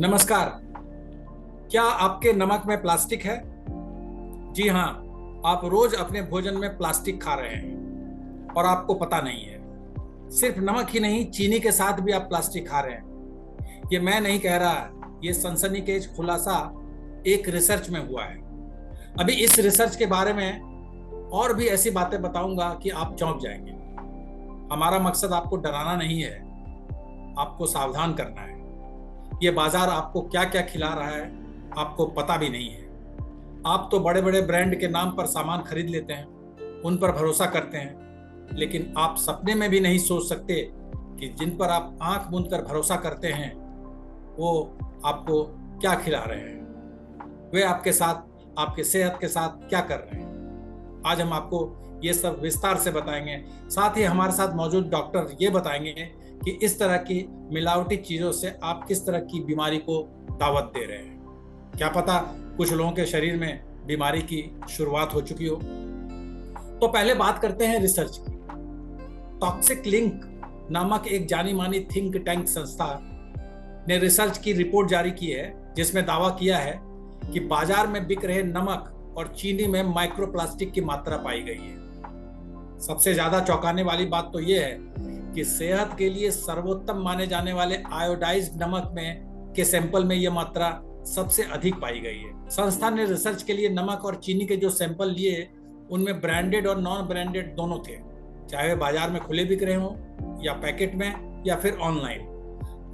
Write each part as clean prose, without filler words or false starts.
नमस्कार। क्या आपके नमक में प्लास्टिक है? जी हाँ, आप रोज अपने भोजन में प्लास्टिक खा रहे हैं और आपको पता नहीं है। सिर्फ नमक ही नहीं, चीनी के साथ भी आप प्लास्टिक खा रहे हैं। ये मैं नहीं कह रहा, ये सनसनीखेज खुलासा एक रिसर्च में हुआ है। अभी इस रिसर्च के बारे में और भी ऐसी बातें बताऊंगा कि आप चौंक जाएंगे। हमारा मकसद आपको डराना नहीं है, आपको सावधान करना है। ये बाजार आपको क्या क्या खिला रहा है आपको पता भी नहीं है। आप तो बड़े बड़े ब्रांड के नाम पर सामान खरीद लेते हैं, उन पर भरोसा करते हैं, लेकिन आप सपने में भी नहीं सोच सकते कि जिन पर आप आंख मूंद कर भरोसा करते हैं वो आपको क्या खिला रहे हैं, वे आपके साथ, आपके सेहत के साथ क्या कर रहे हैं। आज हम आपको ये सब विस्तार से बताएंगे। साथ ही हमारे साथ मौजूद डॉक्टर ये बताएंगे कि इस तरह की मिलावटी चीजों से आप किस तरह की बीमारी को दावत दे रहे हैं। क्या पता कुछ लोगों के शरीर में बीमारी की शुरुआत हो चुकी हो। तो पहले बात करते हैं रिसर्च की। टॉक्सिक लिंक नामक एक जानी मानी थिंक टैंक संस्था ने रिसर्च की रिपोर्ट जारी की है, जिसमें दावा किया है कि बाजार में बिक रहे नमक और चीनी में माइक्रोप्लास्टिक की मात्रा पाई गई है। सबसे ज्यादा चौंकाने वाली बात तो यह है कि सेहत के लिए सर्वोत्तम माने जाने वाले आयोडाइज्ड नमक में के सैंपल में यह मात्रा सबसे अधिक पाई गई है। संस्था ने रिसर्च के लिए नमक और चीनी के जो सैंपल लिए उनमें ब्रांडेड और नॉन ब्रांडेड दोनों थे, चाहे वे बाजार में खुले बिक रहे हों या पैकेट में या फिर ऑनलाइन।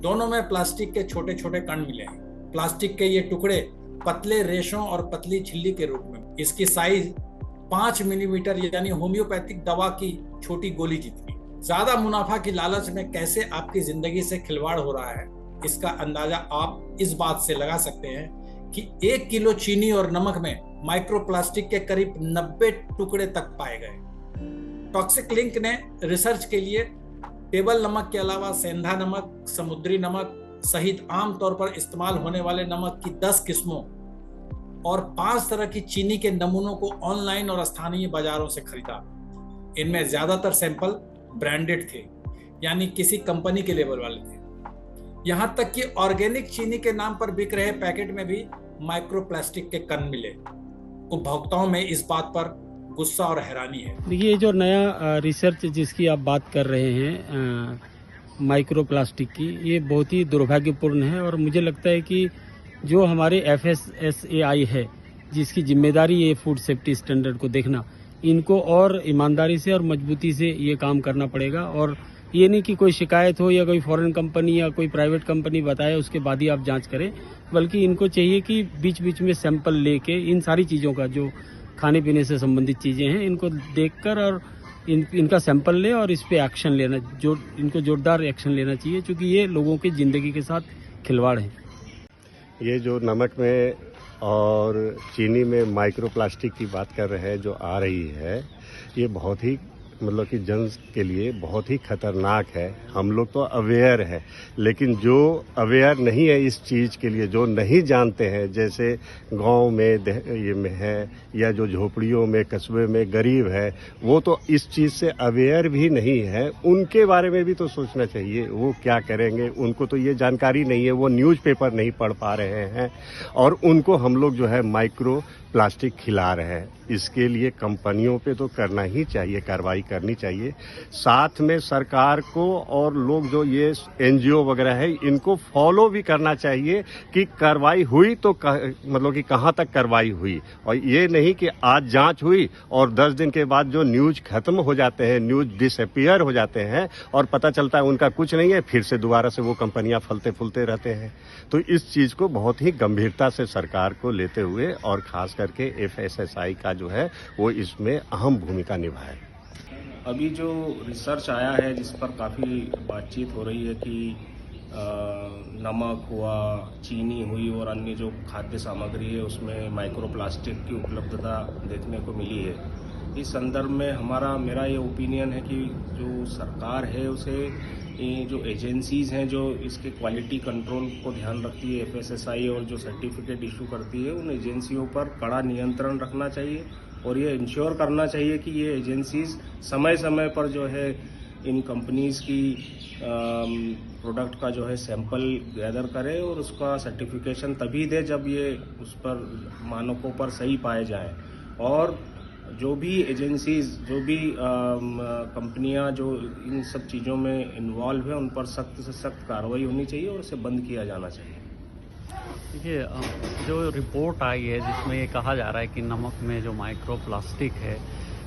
दोनों में प्लास्टिक के छोटे छोटे कण मिले हैं। प्लास्टिक के ये टुकड़े पतले रेशों और पतली झिल्ली के रूप में। इसकी साइज 5 मिलीमीटर यानी होम्योपैथिक दवा की छोटी गोली जितनी। ज्यादा मुनाफा की लालच में कैसे आपकी जिंदगी से खिलवाड़ हो रहा है, इसका अंदाजा आप इस बात से लगा सकते हैं कि 1 किलो चीनी और नमक में माइक्रोप्लास्टिक के करीब 90 टुकड़े तक पाए गए। टॉक्सिक लिंक ने रिसर्च के लिए टेबल नमक के अलावा सेंधा नमक, समुद्री नमक सहित आमतौर पर इस्तेमाल होने वाले नमक की 10 किस्मों और 5 तरह की चीनी के नमूनों को ऑनलाइन और स्थानीय बाजारों से खरीदा। इनमें ज्यादातर सैंपल ब्रांडेड थे, यानी किसी कंपनी के लेबल वाले थे। यहां तक कि ऑर्गेनिक चीनी के नाम पर बिक रहे पैकेट में भी माइक्रोप्लास्टिक के कण मिले। उपभोक्ताओं में इस बात पर गुस्सा और हैरानी है। देखिए, ये जो नया रिसर्च जिसकी आप बात कर रहे हैं माइक्रोप्लास्टिक की, ये बहुत ही दुर्भाग्यपूर्ण है। और मुझे लगता है कि जो हमारे FSSAI है, जिसकी जिम्मेदारी है फूड सेफ्टी स्टैंडर्ड को देखना, इनको और ईमानदारी से और मजबूती से ये काम करना पड़ेगा। और ये नहीं कि कोई शिकायत हो या कोई फॉरेन कंपनी या कोई प्राइवेट कंपनी बताए उसके बाद ही आप जांच करें, बल्कि इनको चाहिए कि बीच बीच में सैंपल लेके इन सारी चीज़ों का, जो खाने पीने से संबंधित चीज़ें हैं, इनको देखकर और इनका सैंपल ले और इस पे एक्शन लेना, जो इनको जोरदार एक्शन लेना चाहिए, क्योंकि ये लोगों की ज़िंदगी के साथ खिलवाड़ है। ये जो नमक में और चीनी में माइक्रोप्लास्टिक की बात कर रहे हैं जो आ रही है, ये बहुत ही मतलब कि जन के लिए बहुत ही खतरनाक है। हम लोग तो अवेयर है, लेकिन जो अवेयर नहीं है इस चीज़ के लिए, जो नहीं जानते हैं, जैसे गांव में ये में है या जो झोपड़ियों में कस्बे में गरीब है, वो तो इस चीज़ से अवेयर भी नहीं है। उनके बारे में भी तो सोचना चाहिए, वो क्या करेंगे। उनको तो ये जानकारी नहीं है, वो न्यूज़पेपर नहीं पढ़ पा रहे हैं और उनको हम लोग जो है माइक्रो प्लास्टिक खिला रहे हैं। इसके लिए कंपनियों पे तो करना ही चाहिए, कार्रवाई करनी चाहिए। साथ में सरकार को और लोग जो ये NGO वगैरह है, इनको फॉलो भी करना चाहिए कि कार्रवाई हुई तो मतलब कि कहाँ तक कार्रवाई हुई। और ये नहीं कि आज जांच हुई और 10 दिन के बाद जो न्यूज खत्म हो जाते हैं, न्यूज डिसअपियर हो जाते हैं और पता चलता है उनका कुछ नहीं है, फिर से दोबारा से वो कंपनियां फलते फूलते रहते हैं। तो इस चीज़ को बहुत ही गंभीरता से सरकार को लेते हुए और खास करके FSSAI का जो है वो इसमें अहम भूमिका निभाए। अभी जो रिसर्च आया है जिस पर काफ़ी बातचीत हो रही है कि नमक हुआ, चीनी हुई और अन्य जो खाद्य सामग्री है उसमें माइक्रोप्लास्टिक की उपलब्धता देखने को मिली है। इस संदर्भ में मेरा ये ओपिनियन है कि जो सरकार है उसे ये जो एजेंसीज हैं जो इसके क्वालिटी कंट्रोल को ध्यान रखती है, FSSAI, और जो सर्टिफिकेट इशू करती है, उन एजेंसियों पर कड़ा नियंत्रण रखना चाहिए और ये इंश्योर करना चाहिए कि ये एजेंसीज समय समय पर जो है इन कंपनीज़ की प्रोडक्ट का जो है सैंपल गैदर करे और उसका सर्टिफिकेशन तभी दे जब ये उस पर मानकों पर सही पाए जाएं। और जो भी एजेंसीज, जो भी कंपनियां जो इन सब चीज़ों में इन्वॉल्व है, उन पर सख्त से सख्त कार्रवाई होनी चाहिए और इसे बंद किया जाना चाहिए। देखिए, जो रिपोर्ट आई है जिसमें ये कहा जा रहा है कि नमक में जो माइक्रो प्लास्टिक है,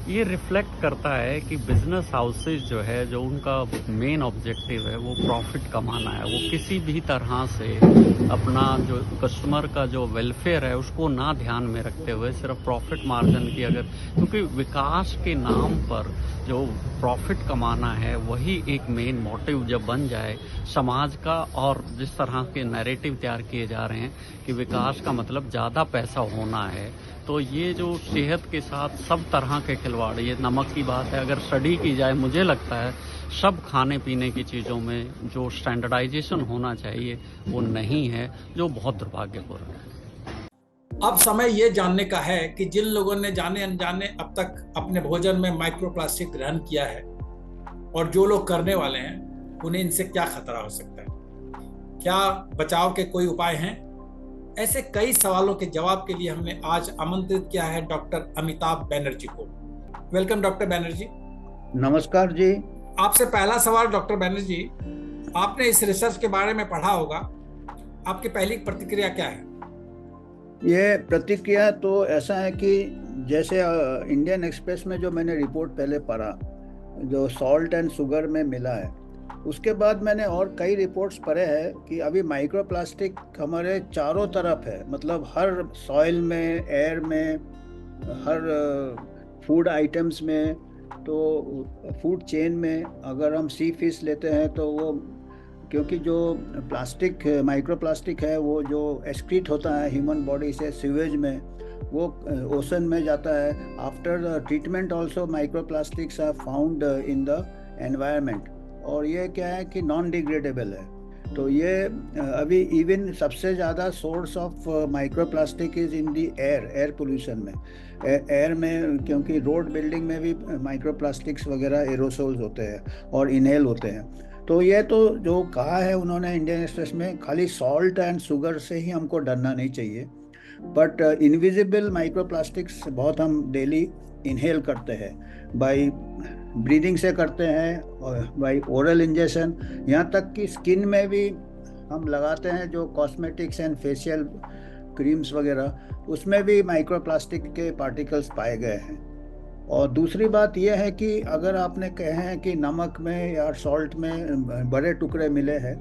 ये रिफ्लेक्ट करता है कि बिजनेस हाउसेज जो है, जो उनका मेन ऑब्जेक्टिव है वो प्रॉफिट कमाना है। वो किसी भी तरह से अपना जो कस्टमर का जो वेलफेयर है उसको ना ध्यान में रखते हुए सिर्फ प्रॉफिट मार्जिन की, अगर क्योंकि विकास के नाम पर जो प्रॉफिट कमाना है वही एक मेन मोटिव जब बन जाए समाज का, और जिस तरह के नैरेटिव तैयार किए जा रहे हैं कि विकास का मतलब ज़्यादा पैसा होना है, तो ये जो सेहत के साथ सब तरह के खिलवाड़, ये नमक की बात है, अगर स्टडी की जाए मुझे लगता है सब खाने पीने की चीज़ों में जो स्टैंडर्डाइजेशन होना चाहिए वो नहीं है, जो बहुत दुर्भाग्यपूर्ण है। अब समय ये जानने का है कि जिन लोगों ने जाने अनजाने अब तक अपने भोजन में माइक्रोप्लास्टिक ग्रहण किया है और जो लोग करने वाले हैं उन्हें इनसे क्या खतरा हो सकता है, क्या बचाव के कोई उपाय हैं। ऐसे कई सवालों के जवाब के लिए हमने आज आमंत्रित किया है डॉक्टर अमिताभ बैनर्जी को। Welcome doctor Banerjee. नमस्कार जी। आपसे पहला सवाल डॉक्टर बैनर्जी, आपने इस रिसर्च के बारे में पढ़ा होगा, आपकी पहली प्रतिक्रिया क्या है? ये प्रतिक्रिया तो ऐसा है कि जैसे इंडियन एक्सप्रेस में जो मैंने रिपोर्ट पहले पढ़ा, जो सॉल्ट एंड शुगर में मिला है, उसके बाद मैंने और कई रिपोर्ट्स पढ़े हैं कि अभी माइक्रोप्लास्टिक हमारे चारों तरफ है, मतलब हर सॉइल में, एयर में, हर फूड आइटम्स में, तो फूड चेन में। अगर हम सी फिश लेते हैं तो वो, क्योंकि जो प्लास्टिक माइक्रोप्लास्टिक है वो जो एक्सक्रीट होता है ह्यूमन बॉडी से सीवेज में, वो ओशन में जाता है। After treatment also microplastics are found in the environment, और ये क्या है कि नॉन डिग्रेडेबल है। तो ये अभी इवन सबसे ज़्यादा source of microplastic is in the air pollution में, एयर में, क्योंकि रोड बिल्डिंग में भी माइक्रोप्लास्टिक्स वगैरह एरोसोल्स होते हैं और इनहेल होते हैं। तो ये तो जो कहा है उन्होंने इंडियन एक्सप्रेस में, खाली सॉल्ट एंड शुगर से ही हमको डरना नहीं चाहिए, बट इनविजिबल माइक्रोप्लास्टिक्स बहुत हम डेली इनहेल करते हैं, बाय ब्रीदिंग से करते हैं, और बाय ओरल इंजेक्शन, यहाँ तक कि स्किन में भी हम लगाते हैं जो कॉस्मेटिक्स एंड फेशियल क्रीम्स वगैरह, उसमें भी माइक्रोप्लास्टिक के पार्टिकल्स पाए गए हैं। और दूसरी बात यह है कि अगर आपने कहे हैं कि नमक में या सॉल्ट में बड़े टुकड़े मिले हैं,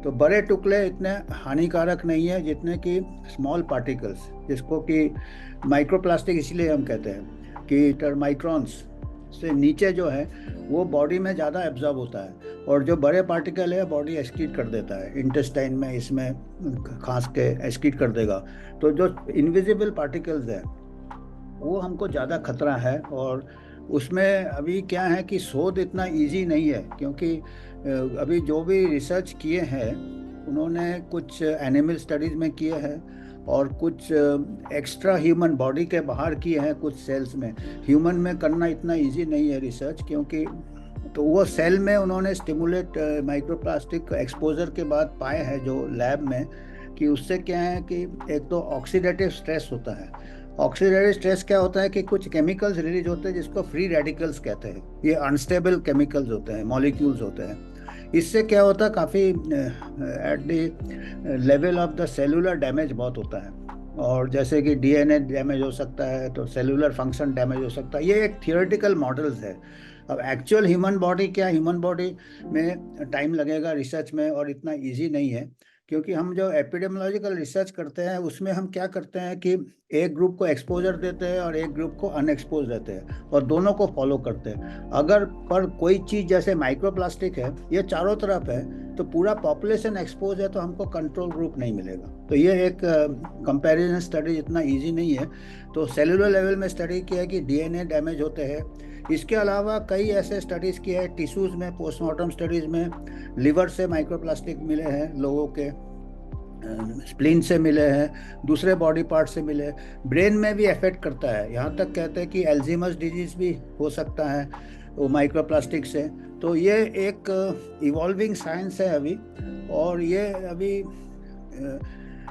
तो बड़े टुकड़े इतने हानिकारक नहीं है जितने कि स्मॉल पार्टिकल्स, जिसको कि माइक्रोप्लास्टिक इसलिए हम कहते हैं कि माइक्रॉन्स से नीचे जो है वो बॉडी में ज़्यादा एब्जॉर्ब होता है, और जो बड़े पार्टिकल है बॉडी एक्सक्रीट कर देता है, इंटेस्टाइन में इसमें खांस के एक्सक्रीट कर देगा। तो जो इनविजिबल पार्टिकल्स है वो हमको ज़्यादा खतरा है, और उसमें अभी क्या है कि शोध इतना इजी नहीं है, क्योंकि अभी जो भी रिसर्च किए हैं उन्होंने कुछ एनिमल स्टडीज़ में किए हैं और कुछ एक्स्ट्रा ह्यूमन बॉडी के बाहर किए हैं, कुछ सेल्स में। ह्यूमन में करना इतना इजी नहीं है रिसर्च, क्योंकि तो वो सेल में उन्होंने स्टिमुलेट माइक्रोप्लास्टिक एक्सपोजर के बाद पाए हैं जो लैब में, कि उससे क्या है कि एक तो ऑक्सीडेटिव स्ट्रेस होता है। ऑक्सीडेटिव स्ट्रेस क्या होता है कि कुछ केमिकल्स रिलीज होते हैं जिसको फ्री रेडिकल्स कहते हैं, ये अनस्टेबल केमिकल्स होते हैं, मॉलिक्यूल्स होते हैं। इससे क्या होता है, काफ़ी at the level of the cellular damage बहुत होता है, और जैसे कि डीएनए डैमेज हो सकता है, तो सेलुलर फंक्शन डैमेज हो सकता है। ये एक थियोरेटिकल मॉडल्स है। अब एक्चुअल ह्यूमन बॉडी क्या, ह्यूमन बॉडी में टाइम लगेगा रिसर्च में, और इतना इजी नहीं है, क्योंकि हम जो एपिडेमियोलॉजिकल रिसर्च करते हैं उसमें हम क्या करते हैं कि एक ग्रुप को एक्सपोजर देते हैं और एक ग्रुप को अनएक्सपोज देते हैं, और दोनों को फॉलो करते हैं। अगर पर कोई चीज़ जैसे माइक्रोप्लास्टिक है, ये चारों तरफ है, तो पूरा पॉपुलेशन एक्सपोज है, तो हमको कंट्रोल ग्रुप नहीं मिलेगा। तो ये एक कंपैरिजन स्टडी इतना इजी नहीं है। तो सेलुलर लेवल में स्टडी किया है कि डीएनए डैमेज होते हैं। इसके अलावा कई ऐसे स्टडीज़ किए हैं टिश्यूज़ में, पोस्टमार्टम स्टडीज़ में लिवर से माइक्रोप्लास्टिक मिले हैं लोगों के, स्प्लीन से मिले हैं, दूसरे बॉडी पार्ट से मिले, ब्रेन में भी अफेक्ट करता है। यहाँ तक कहते हैं कि एल्जीमर्स डिजीज़ भी हो सकता है। वो माइक्रोप्लास्टिक से। तो ये एक इवॉल्विंग साइंस है अभी, और ये अभी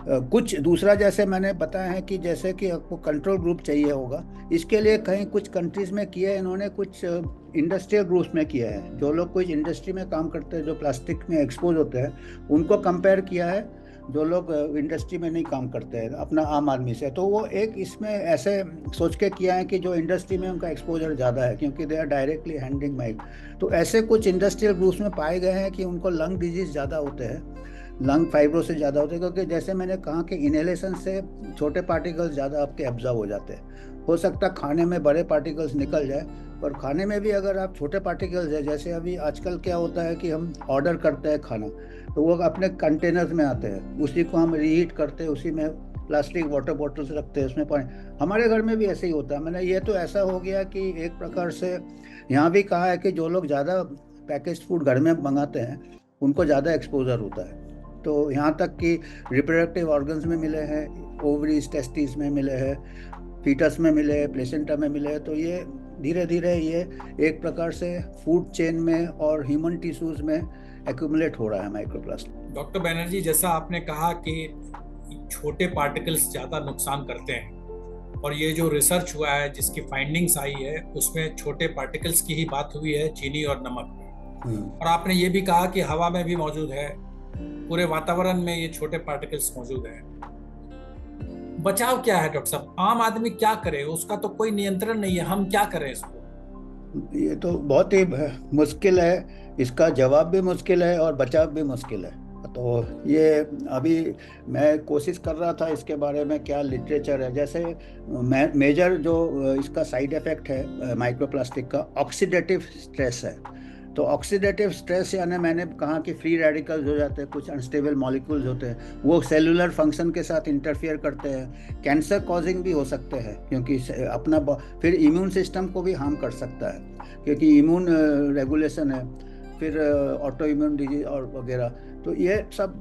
कुछ दूसरा जैसे मैंने बताया है कि जैसे कि आपको कंट्रोल ग्रुप चाहिए होगा, इसके लिए कहीं कुछ कंट्रीज में किया है इन्होंने, कुछ इंडस्ट्रियल ग्रुप्स में किया है। जो लोग कुछ इंडस्ट्री में काम करते हैं, जो प्लास्टिक में एक्सपोज होते हैं, उनको कंपेयर किया है जो लोग इंडस्ट्री में नहीं काम करते हैं अपना आम आदमी से। तो वो एक इसमें ऐसे सोच के किया है कि जो इंडस्ट्री में उनका एक्सपोजर ज़्यादा है, क्योंकि they are directly handling mic. तो ऐसे कुछ इंडस्ट्रियल ग्रुप्स में पाए गए हैं कि उनको लंग डिजीज ज़्यादा होते हैं, लंग फाइब्रो से ज़्यादा होते हैं, क्योंकि जैसे मैंने कहा कि इनहेलेशन से छोटे पार्टिकल्स ज़्यादा आपके एब्जॉर्ब हो जाते हैं। हो सकता है खाने में बड़े पार्टिकल्स निकल जाए, पर खाने में भी अगर आप छोटे पार्टिकल्स है, जैसे अभी आजकल क्या होता है कि हम ऑर्डर करते हैं खाना, तो वो अपने कंटेनर्स में आते हैं, उसी को हम रीहीट करते हैं, उसी में प्लास्टिक वाटर बॉटल्स रखते हैं, उसमें पानी। हमारे घर में भी ऐसे ही होता है। मैंने ये तो ऐसा हो गया कि एक प्रकार से यहाँ भी कहा है कि जो लोग ज़्यादा पैकेज्ड फूड घर में मंगाते हैं उनको ज़्यादा एक्सपोजर होता है। तो यहाँ तक कि रिप्रोडक्टिव ऑर्गन्स में मिले हैं, ओवरीज टेस्टिस में मिले हैं, फीटस में मिले हैं, प्लेसेंटा में मिले हैं। तो ये धीरे धीरे ये एक प्रकार से फूड चेन में और ह्यूमन टिश्यूज में एक्यूमुलेट हो रहा है माइक्रोप्लास्टिक। डॉक्टर बैनर्जी, जैसा आपने कहा कि छोटे पार्टिकल्स ज़्यादा नुकसान करते हैं, और ये जो रिसर्च हुआ है जिसकी फाइंडिंग्स आई है उसमें छोटे पार्टिकल्स की ही बात हुई है, चीनी और नमक में। और आपने ये भी कहा कि हवा में भी मौजूद है, पूरे वातावरण में ये छोटे पार्टिकल्स मौजूद हैं। बचाव क्या है डॉक्टर साहब? आम आदमी क्या करे? उसका तो कोई नियंत्रण नहीं है, हम क्या करें इसको? ये तो बहुत ही मुश्किल है, इसका जवाब भी मुश्किल है और बचाव भी मुश्किल है। तो ये अभी मैं कोशिश कर रहा था इसके बारे में, क्या लिटरेचर है। जैसे मेजर जो इसका साइड इफेक्ट है माइक्रोप्लास्टिक का, ऑक्सीडेटिव स्ट्रेस है। तो ऑक्सीडेटिव स्ट्रेस यानी मैंने कहा कि फ्री रेडिकल्स हो जाते हैं, कुछ अनस्टेबल मॉलिक्यूल्स होते हैं, वो सेलुलर फंक्शन के साथ इंटरफियर करते हैं, कैंसर कॉजिंग भी हो सकते हैं, क्योंकि अपना फिर इम्यून सिस्टम को भी हार्म कर सकता है, क्योंकि इम्यून रेगुलेशन है, फिर ऑटो इम्यून डिजीज और वगैरह। तो ये सब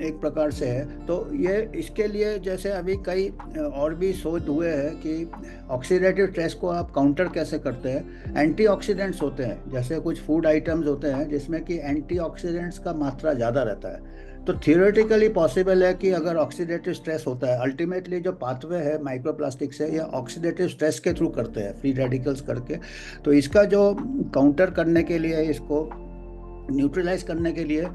एक प्रकार से है। तो ये इसके लिए जैसे अभी कई और भी शोध हुए हैं कि ऑक्सीडेटिव स्ट्रेस को आप काउंटर कैसे करते हैं। एंटीऑक्सीडेंट्स होते हैं, जैसे कुछ फूड आइटम्स होते हैं जिसमें कि एंटीऑक्सीडेंट्स का मात्रा ज़्यादा रहता है। तो थियोरेटिकली पॉसिबल है कि अगर ऑक्सीडेटिव स्ट्रेस होता है, अल्टीमेटली जो पाथवे है माइक्रोप्लास्टिक से, या ऑक्सीडेटिव स्ट्रेस के थ्रू करते हैं, फ्री रेडिकल्स करके। तो इसका जो काउंटर करने के लिए, इसको न्यूट्रलाइज करने के लिए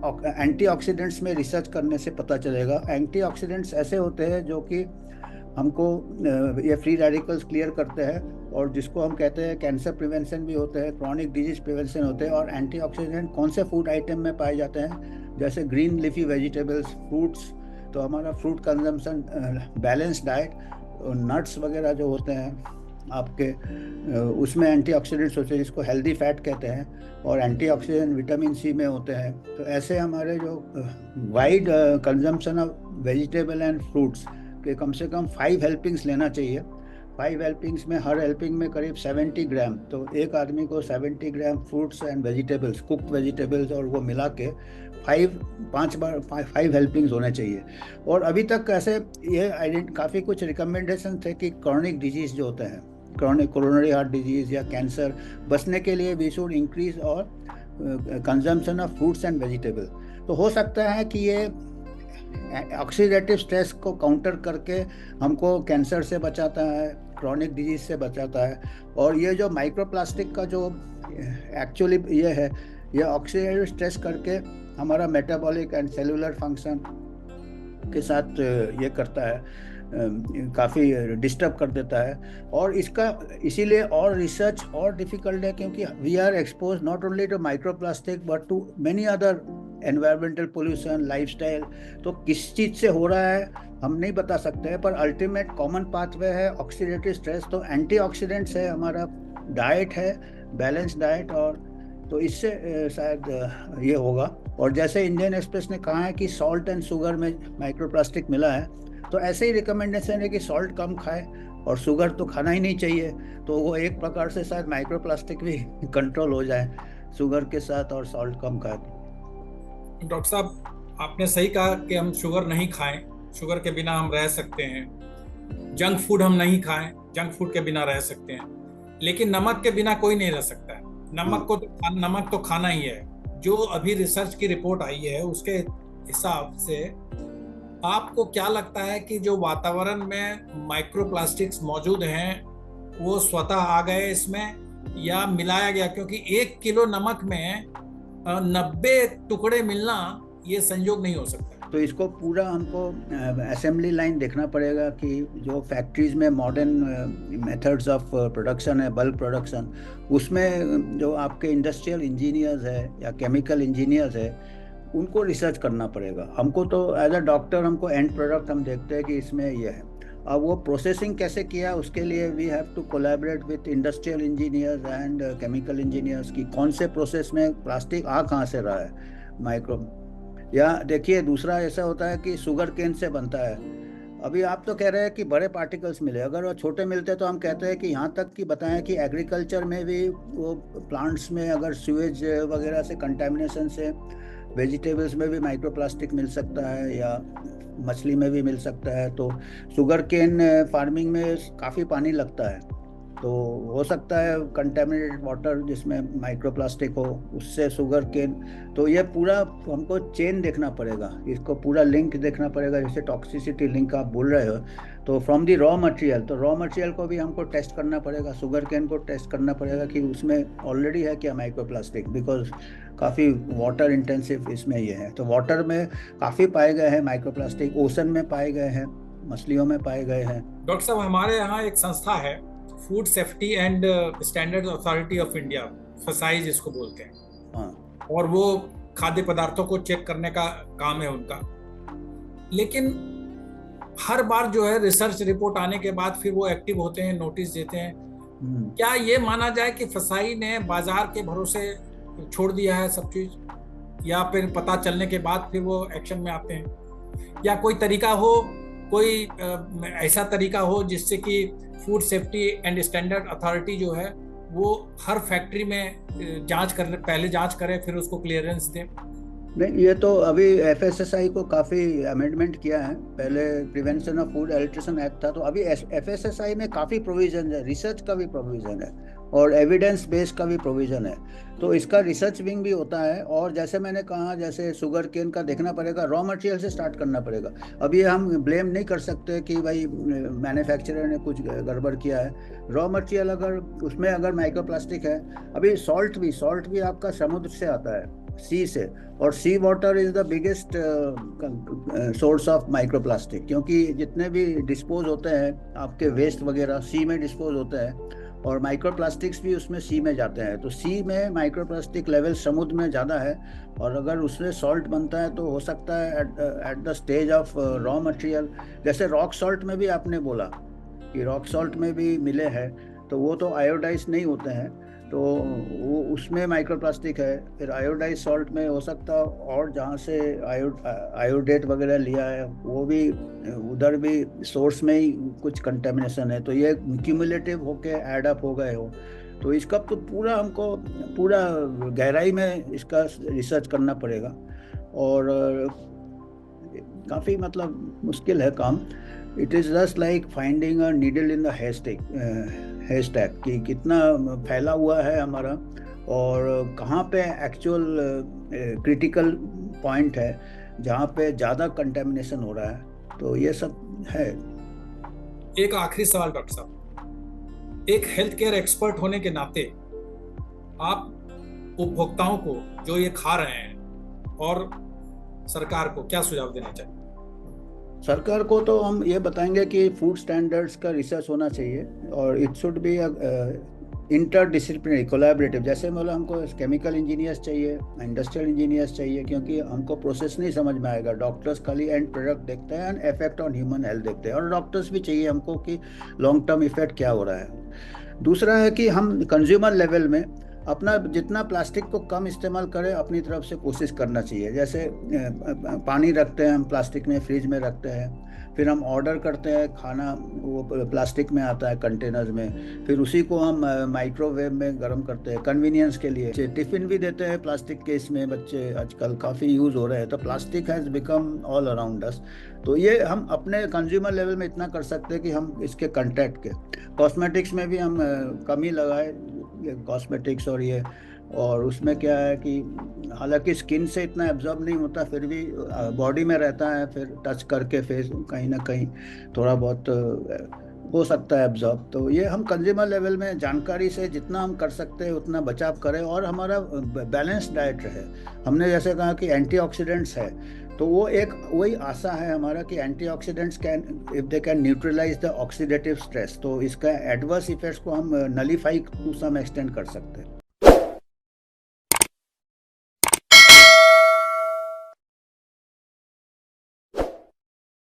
एंटीऑक्सीडेंट्स में रिसर्च करने से पता चलेगा। एंटीऑक्सीडेंट्स ऐसे होते हैं जो कि हमको ये फ्री रेडिकल्स क्लियर करते हैं, और जिसको हम कहते हैं कैंसर प्रिवेंशन भी होते हैं, क्रॉनिक डिजीज प्रिवेंशन होते हैं। और एंटीऑक्सीडेंट कौन से फूड आइटम में पाए जाते हैं, जैसे ग्रीन लीफी वेजिटेबल्स, फ्रूट्स। तो हमारा fruit consumption, balance diet, nuts वगैरह जो होते हैं आपके, उसमें एंटीऑक्सीडेंट्स होते हैं, जिसको हेल्दी फैट कहते हैं। और एंटीऑक्सीडेंट विटामिन सी में होते हैं। तो ऐसे हमारे जो wide consumption of vegetable and fruits के कम से कम 5 हेल्पिंग्स लेना चाहिए। 5 हेल्पिंग्स में हर हेल्पिंग में करीब 70 ग्राम, तो एक आदमी को 70 gram fruits and vegetables, cooked vegetables, और वो मिला के 5 हेल्पिंग्स होने चाहिए। और अभी तक ऐसे ये काफ़ी कुछ रिकमेंडेशन थे कि क्रॉनिक डिजीज़ जो होते हैं, क्रॉनिक कोरोनरी हार्ट डिजीज़ या कैंसर, बचने के लिए वी शुड इंक्रीज और consumption of fruits and vegetable. तो हो सकता है कि ये ऑक्सीडेटिव स्ट्रेस को काउंटर करके हमको कैंसर से बचाता है, क्रॉनिक डिजीज से बचाता है। और ये जो माइक्रोप्लास्टिक का जो एक्चुअली ये है, ये ऑक्सीडेटिव स्ट्रेस करके हमारा मेटाबॉलिक एंड सेलुलर फंक्शन के साथ ये करता है, काफ़ी डिस्टर्ब कर देता है। और इसका इसीलिए और रिसर्च और डिफ़िकल्ट है, क्योंकि we are expose not only to microplastic but to many other environmental pollution, lifestyle. तो किस चीज़ से हो रहा है हम नहीं बता सकते हैं, पर अल्टीमेट कॉमन पाथवे है ऑक्सीडेटिव स्ट्रेस। तो एंटीऑक्सीडेंट्स है, हमारा डाइट है, बैलेंस डाइट, और तो इससे शायद ये होगा। और जैसे इंडियन एक्सप्रेस ने कहा है कि सॉल्ट एंड शुगर में माइक्रोप्लास्टिक मिला है, तो ऐसे ही रिकमेंडेशन है कि सॉल्ट कम खाए और शुगर तो खाना ही नहीं चाहिए। तो वो एक प्रकार से शायद माइक्रोप्लास्टिक भी कंट्रोल हो जाए शुगर के साथ, और सॉल्ट कम खाए। डॉक्टर साहब, आपने सही कहा कि हम शुगर नहीं खाएं, शुगर के बिना हम रह सकते हैं। जंक फूड हम नहीं खाएं, जंक फूड के बिना रह सकते हैं। लेकिन नमक के बिना कोई नहीं रह सकता है। नमक तो खाना ही है। जो अभी रिसर्च की रिपोर्ट आई है उसके हिसाब से आपको क्या लगता है कि जो वातावरण में माइक्रोप्लास्टिक्स मौजूद हैं वो स्वतः आ गए इसमें या मिलाया गया? क्योंकि 1 किलो नमक में 90 टुकड़े मिलना ये संयोग नहीं हो सकता। तो इसको पूरा हमको असेंबली लाइन देखना पड़ेगा कि जो फैक्ट्रीज में मॉडर्न मेथड्स ऑफ प्रोडक्शन है, बल्क प्रोडक्शन, उसमें जो आपके इंडस्ट्रियल इंजीनियर्स है या केमिकल इंजीनियर्स है उनको रिसर्च करना पड़ेगा। हमको तो एज अ डॉक्टर हमको एंड प्रोडक्ट हम देखते हैं कि इसमें ये है। अब वो प्रोसेसिंग कैसे किया उसके लिए we have to collaborate with industrial engineers and chemical engineers की कौन से प्रोसेस में प्लास्टिक आ कहाँ से रहा है माइक्रो। या देखिए दूसरा ऐसा होता है कि शुगर केन से बनता है। अभी आप तो कह रहे हैं कि बड़े पार्टिकल्स मिले, अगर वो छोटे मिलते तो हम कहते हैं कि यहाँ तक कि बताएं कि एग्रीकल्चर में भी वो प्लांट्स में अगर सीवेज वगैरह से कंटेमिनेशन से वेजिटेबल्स में भी माइक्रोप्लास्टिक मिल सकता है या मछली में भी मिल सकता है। तो शुगर केन फार्मिंग में काफ़ी पानी लगता है, तो हो सकता है कंटेमिनेटेड वाटर जिसमें माइक्रोप्लास्टिक हो उससे शुगर केन। तो ये पूरा हमको चेन देखना पड़ेगा, इसको पूरा लिंक देखना पड़ेगा। जैसे टॉक्सिसिटी लिंक आप बोल रहे हो, तो फ्रॉम दी रॉ मटेरियल, तो रॉ मटेरियल को भी हमको टेस्ट करना पड़ेगा, शुगर केन को टेस्ट करना पड़ेगा कि उसमें ऑलरेडी है क्या माइक्रोप्लास्टिक, बिकॉज काफ़ी वाटर इंटेंसिव इसमें ये है। तो वाटर में काफ़ी पाए गए हैं माइक्रोप्लास्टिक, ओशन में पाए गए हैं, मछलियों में पाए गए हैं। डॉक्टर साहब, हमारे यहाँ एक संस्था है food safety and standard authority of India, फसाई जिसको बोलते हैं। हाँ, और वो खाद्य पदार्थों को चेक करने का काम है उनका। लेकिन हर बार जो है रिसर्च रिपोर्ट आने के बाद फिर वो एक्टिव होते हैं, नोटिस देते हैं। क्या ये माना जाए कि फसाई ने बाजार के भरोसे छोड़ दिया है सब चीज, या फिर पता चलने के बाद फिर वो एक्शन में आते हैं? या कोई तरीका हो, कोई ऐसा तरीका हो जिससे कि food safety and standard authority जो है वो हर फैक्ट्री में पहले जांच करे फिर उसको क्लियरेंस दे? नहीं, ये तो अभी एफएसएसआई को काफ़ी अमेंडमेंट किया है। पहले prevention of food adulteration act था, तो अभी एफएसएसआई में काफ़ी प्रोविजन है, रिसर्च का भी प्रोविजन है और एविडेंस बेस्ड का भी प्रोविजन है। तो इसका रिसर्च विंग भी होता है। और जैसे मैंने कहा, जैसे शुगर केन का देखना पड़ेगा, रॉ मटेरियल से स्टार्ट करना पड़ेगा। अब ये हम ब्लेम नहीं कर सकते कि भाई मैन्युफैक्चरर ने कुछ गड़बड़ किया है। रॉ मटेरियल अगर उसमें अगर माइक्रोप्लास्टिक है, अभी सॉल्ट भी आपका समुद्र से आता है, सी से, और sea water is the biggest source of microplastic, क्योंकि जितने भी डिस्पोज होते हैं आपके वेस्ट वगैरह सी में डिस्पोज होते हैं और माइक्रोप्लास्टिक्स भी उसमें सी में जाते हैं। तो सी में माइक्रोप्लास्टिक लेवल समुद्र में ज़्यादा है, और अगर उसमें सॉल्ट बनता है तो हो सकता है at the stage of raw material, जैसे रॉक सॉल्ट में भी आपने बोला कि रॉक सॉल्ट में भी मिले हैं, तो वो तो आयोडाइज नहीं होते हैं, तो वो उसमें माइक्रोप्लास्टिक है। फिर आयोडाइज सॉल्ट में हो सकता है, और जहाँ से आयोडेट वगैरह लिया है वो भी उधर भी सोर्स में ही कुछ कंटेमिनेशन है, तो ये क्यूमुलेटिव होके ऐड अप हो गए हो। तो इसका तो हमको पूरा गहराई में इसका रिसर्च करना पड़ेगा, और काफ़ी मतलब मुश्किल है काम। It is just like finding a needle in the hashtag कि कितना फैला हुआ है हमारा और कहाँ पे एक्चुअल क्रिटिकल पॉइंट है जहाँ पे ज़्यादा कंटेमिनेशन हो रहा है। तो ये सब है। एक आखिरी सवाल डॉक्टर साहब, एक हेल्थ केयर एक्सपर्ट होने के नाते आप उपभोक्ताओं को जो ये खा रहे हैं और सरकार को क्या सुझाव देना चाहिए? सरकार को तो हम ये बताएंगे कि फूड स्टैंडर्ड्स का रिसर्च होना चाहिए और it should be interdisciplinary collaborative. जैसे मतलब हमको केमिकल इंजीनियर्स चाहिए, इंडस्ट्रियल इंजीनियर्स चाहिए, क्योंकि हमको प्रोसेस नहीं समझ में आएगा। डॉक्टर्स खाली एंड प्रोडक्ट देखते हैं and effect on human health देखते हैं, और डॉक्टर्स भी चाहिए हमको कि लॉन्ग टर्म इफेक्ट क्या हो रहा है। दूसरा है कि हम कंज्यूमर लेवल में अपना जितना प्लास्टिक को कम इस्तेमाल करें अपनी तरफ से कोशिश करना चाहिए। जैसे पानी रखते हैं हम प्लास्टिक में, फ्रिज में रखते हैं, फिर हम ऑर्डर करते हैं खाना, वो प्लास्टिक में आता है कंटेनर्स में, फिर उसी को हम माइक्रोवेव में गर्म करते हैं कन्वीनियंस के लिए। टिफ़िन भी देते हैं प्लास्टिक के, इसमें बच्चे आजकल काफ़ी यूज़ हो रहे हैं। तो plastic has become all around us. तो ये हम अपने कंज्यूमर लेवल में इतना कर सकते हैं कि हम इसके कंटेंट के, कॉस्मेटिक्स में भी हम कमी लगाए, कॉस्मेटिक्स और ये, और उसमें क्या है कि हालांकि स्किन से इतना एब्जॉर्ब नहीं होता, फिर भी बॉडी में रहता है, फिर टच करके फेस कहीं ना कहीं थोड़ा बहुत हो सकता है एब्जॉर्ब। तो ये हम कंज्यूमर लेवल में जानकारी से जितना हम कर सकते हैं उतना बचाव करें, और हमारा बैलेंस डाइट रहे। हमने जैसे कहा कि एंटीऑक्सीडेंट्स है, तो वो एक वही आशा है हमारा कि antioxidants can, if they can neutralise the oxidative stress, तो इसका एडवर्स इफेक्ट्स को हम नलीफाई टू सम एक्सटेंड कर सकते हैं।